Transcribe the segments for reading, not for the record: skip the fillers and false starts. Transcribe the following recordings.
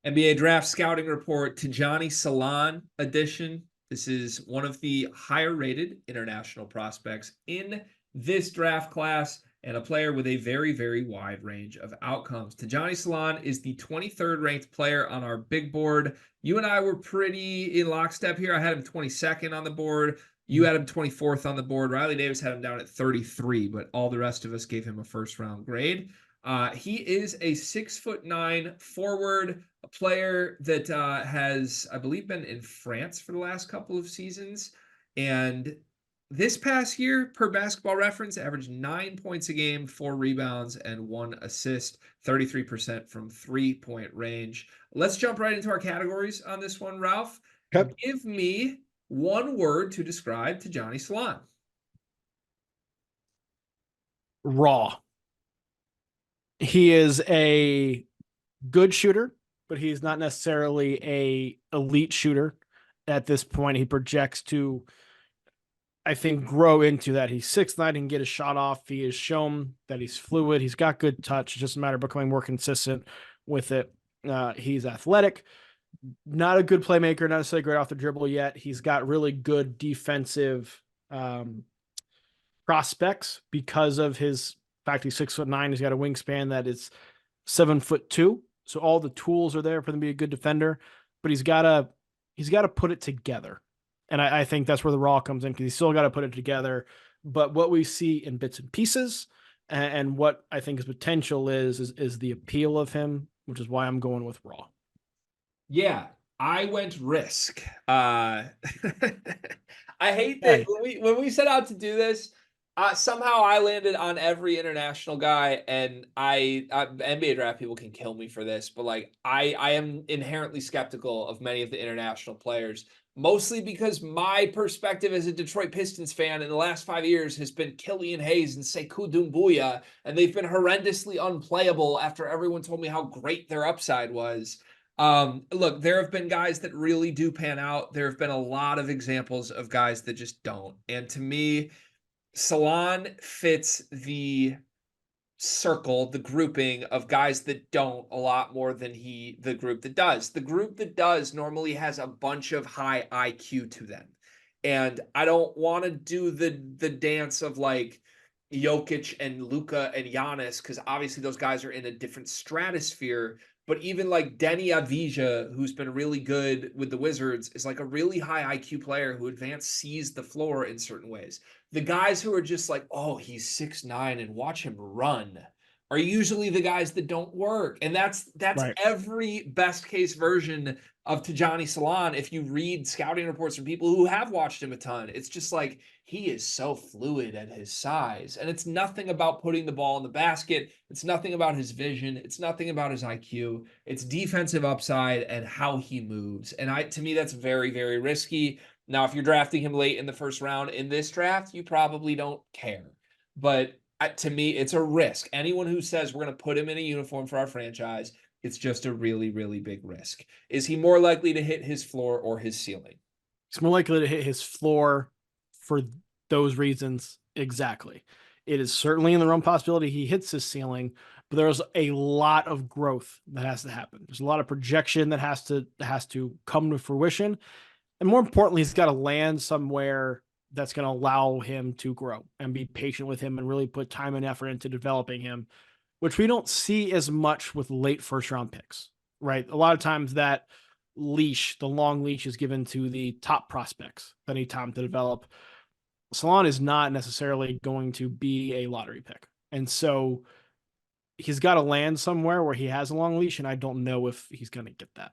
NBA Draft Scouting Report, Tidjane Salaun edition. This is one of the higher rated international prospects in this draft class and a player with a very, very wide range of outcomes. Tidjane Salaun is the 23rd ranked player on our big board. You and I were pretty in lockstep here. I had him 22nd on the board. You had him 24th on the board. Riley Davis had him down at 33, but all the rest of us gave him a first round grade. He is a 6'9" forward, a player that has, I believe, been in France for the last couple of seasons. And this past year, per Basketball Reference, averaged 9 points a game, 4 rebounds, and 1 assist, 33% from 3-point range. Let's jump right into our categories on this one, Ralph. Okay. Give me one word to describe Tidjane Salaun. Raw. He is a good shooter, but he's not necessarily a elite shooter at this point. He projects to, I think, grow into that. He's 6'9", and get a shot off. He has shown that he's fluid. He's got good touch. It's just a matter of becoming more consistent with it. He's athletic, not a good playmaker, not necessarily great off the dribble yet. He's got really good defensive prospects because of his fact he's 6'9". He's got a wingspan that is 7'2". So all the tools are there for him to be a good defender, but he's got to put it together. And I think that's where the raw comes in, because he's still got to put it together. But what we see in bits and pieces, and what I think his potential is the appeal of him, which is why I'm going with raw. Yeah, I went risk. I hate that when we set out to do this, somehow I landed on every international guy, and NBA draft people can kill me for this, but like I am inherently skeptical of many of the international players, mostly because my perspective as a Detroit Pistons fan in the last 5 years has been Killian Hayes and Sekou Doumbouya, and they've been horrendously unplayable after everyone told me how great their upside was. Look, there have been guys that really do pan out. There have been a lot of examples of guys that just don't. And to me, Salaun fits the circle, the grouping of guys that don't a lot more than the group that does. The group that does normally has a bunch of high IQ to them. And I don't want to do the dance of like Jokic and Luka and Giannis, because obviously those guys are in a different stratosphere. But even like Denny Avdija, who's been really good with the Wizards, is like a really high IQ player who sees the floor in certain ways. The guys who are just like, oh, he's 6'9" and watch him run, are usually the guys that don't work. And that's Right. every best case version of Tidjane Salaun. If you read scouting reports from people who have watched him a ton, it's just like, he is so fluid at his size. And it's nothing about putting the ball in the basket. It's nothing about his vision. It's nothing about his IQ. It's defensive upside and how he moves. And to me, that's very, very risky. Now, if you're drafting him late in the first round in this draft, you probably don't care. But to me, it's a risk. Anyone who says we're going to put him in a uniform for our franchise, it's just a really, really big risk. Is he more likely to hit his floor or his ceiling? He's more likely to hit his floor for those reasons. Exactly. It is certainly in the realm possibility he hits his ceiling, but there's a lot of growth that has to happen. There's a lot of projection that has to come to fruition. And more importantly, he's got to land somewhere that's going to allow him to grow, and be patient with him and really put time and effort into developing him, which we don't see as much with late first round picks, right? A lot of times that leash, the long leash, is given to the top prospects that need time to develop. Salaun is not necessarily going to be a lottery pick. And so he's got to land somewhere where he has a long leash, and I don't know if he's going to get that.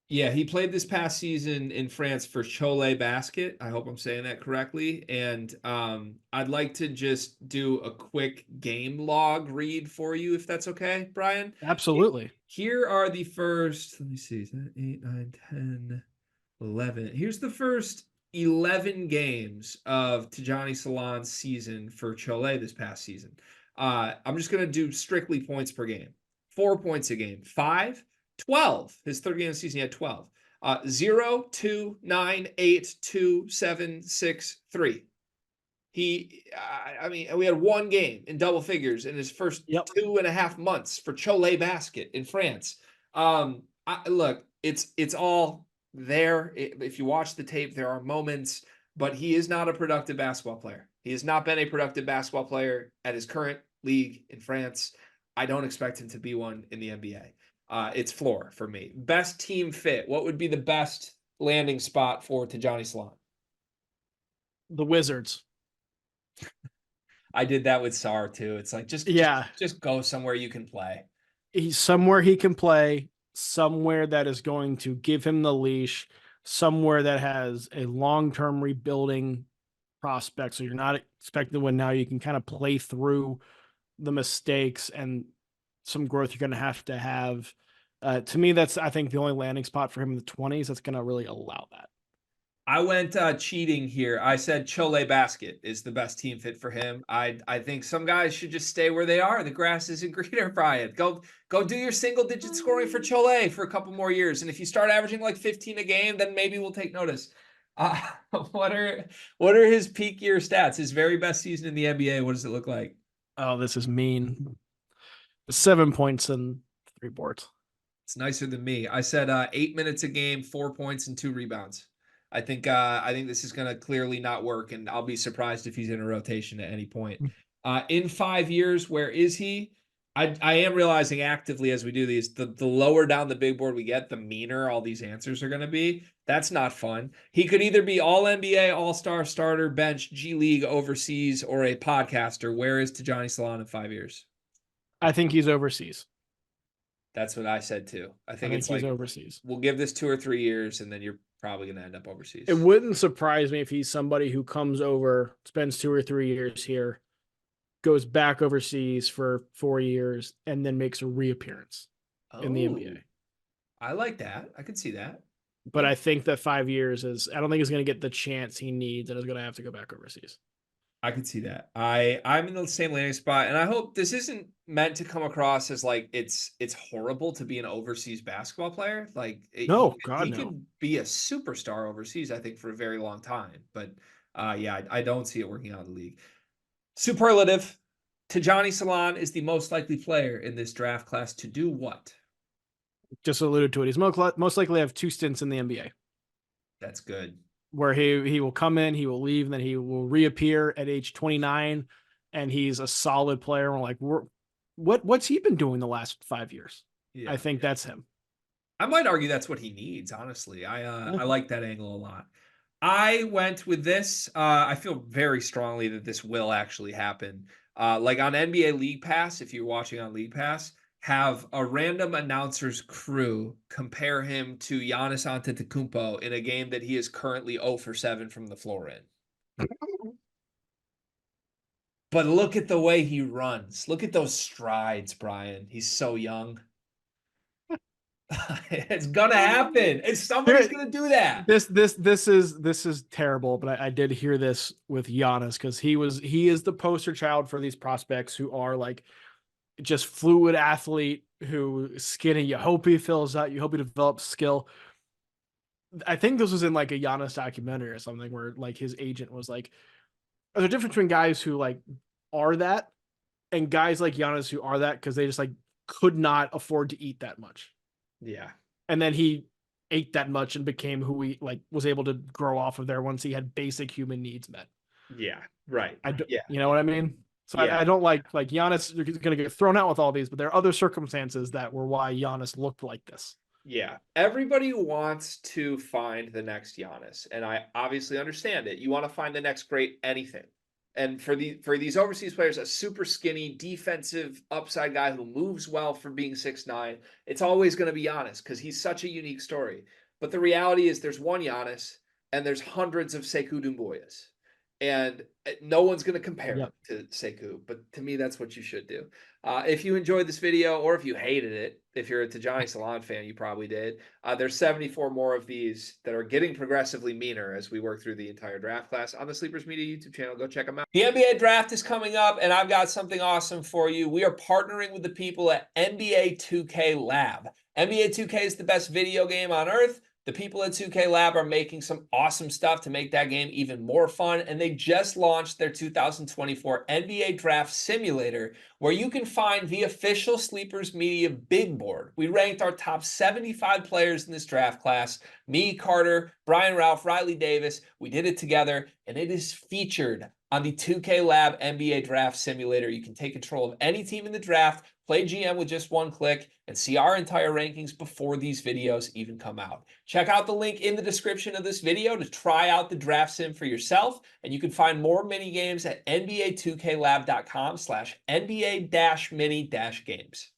Yeah, he played this past season in France for Cholet Basket. I hope I'm saying that correctly. And I'd like to just do a quick game log read for you, if that's okay, Brian. Absolutely. Here are the first, let me see, 8, 9, 10, 11. Here's the first 11 games of Tidjane Salaun's season for Cholet this past season. I'm just going to do strictly points per game. 4 points a game. 5, 12. His third game of the season, he had 12. 0, 2, 9, 8, 2, 7, 6, 3. We had one game in double figures in his first 2.5 months for Cholet Basket in France. Look, it's all there. If you watch the tape, there are moments, but he is not a productive basketball player. He has not been a productive basketball player at his current league in France. I don't expect him to be one in the NBA. It's floor for me. Best team fit. What would be the best landing spot for Tidjane Salaun? The Wizards. I did that with Sar too. It's like Yeah, just go somewhere you can play. he's somewhere he can play, somewhere that is going to give him the leash, somewhere that has a long-term rebuilding prospect. So you're not expecting to win now. You can kind of play through the mistakes and some growth you're going to have. To me, that's, I think, the only landing spot for him in the 20s that's going to really allow that. I went cheating here. I said Chole Basket is the best team fit for him. I think some guys should just stay where they are. The grass isn't greener, Brian. Go do your single digit scoring for Chole for a couple more years. And if you start averaging like 15 a game, then maybe we'll take notice. Uh, what are his peak year stats? His very best season in the NBA. What does it look like? Oh, this is mean. 7 points and 3 boards. It's nicer than me. I said 8 minutes a game, 4 points and 2 rebounds. I think this is going to clearly not work, and I'll be surprised if he's in a rotation at any point. In 5 years, where is he? I am realizing actively as we do these, the lower down the big board we get, the meaner all these answers are going to be. That's not fun. He could either be all NBA, all-star, starter, bench, G League, overseas, or a podcaster. Where is Tidjane Salaun in 5 years? I think he's overseas. That's what I said too. I think it's he's like overseas. We'll give this 2 or 3 years, and then you're probably going to end up overseas. It wouldn't surprise me if he's somebody who comes over, spends 2 or 3 years here, goes back overseas for 4 years, and then makes a reappearance in the NBA. I like that. I could see that. But I think that 5 years is, I don't think he's going to get the chance he needs and is going to have to go back overseas. I could see that. I'm in the same landing spot, and I hope this isn't meant to come across as like it's horrible to be an overseas basketball player. Like no, he could be a superstar overseas, I think, for a very long time. But yeah, I don't see it working out in the league. Superlative. Tidjane Salaun is the most likely player in this draft class to do what? Just alluded to it. He's most likely have 2 stints in the NBA. That's good. Where he will come in, he will leave, and then he will reappear at age 29, and he's a solid player. We're like, what's he been doing the last 5 years? Yeah, I think that's him. I might argue that's what he needs, honestly. I like that angle a lot. I went with this. I feel very strongly that this will actually happen. Like on NBA League Pass, if you're watching on League Pass, have a random announcer's crew compare him to Giannis Antetokounmpo in a game that he is currently 0 for 7 from the floor in. But look at the way he runs. Look at those strides, Brian. He's so young. It's gonna happen. And somebody's gonna do that. This is terrible, but I did hear this with Giannis because he is the poster child for these prospects who are like just fluid athlete who skinny. You hope he fills out. You hope he develops skill. I think this was in like a Giannis documentary or something where like his agent was like, there's a difference between guys who like are that and guys like Giannis who are that because they just like could not afford to eat that much. Yeah. And then he ate that much and became who he like was able to grow off of there once he had basic human needs met. Yeah. Right. Yeah. You know what I mean? So yeah. I don't like Giannis is going to get thrown out with all these, but there are other circumstances that were why Giannis looked like this. Yeah. Everybody wants to find the next Giannis, and I obviously understand it. You want to find the next great anything. And for these overseas players, a super skinny defensive upside guy who moves well for being 6'9", it's always going to be Giannis because he's such a unique story. But the reality is there's one Giannis and there's hundreds of Sekou Doumbouya's. And no one's going to compare it to Sekou, but to me, that's what you should do. If you enjoyed this video or if you hated it, if you're a Tidjane Salaun fan, you probably did. There's 74 more of these that are getting progressively meaner as we work through the entire draft class on the Sleepers Media YouTube channel. Go check them out. The NBA draft is coming up, and I've got something awesome for you. We are partnering with the people at NBA 2K Lab. NBA 2K is the best video game on earth. The people at 2K Lab are making some awesome stuff to make that game even more fun, and they just launched their 2024 NBA Draft Simulator, where you can find the official Sleepers Media big board. We ranked our top 75 players in this draft class. Me, Carter, Brian Ralph, Riley Davis. We did it together, and it is featured on the 2K Lab NBA Draft Simulator. You can take control of any team in the draft, play GM with just one click, and see our entire rankings before these videos even come out. Check out the link in the description of this video to try out the draft sim for yourself, and you can find more mini games at nba2klab.com/nba-mini-games.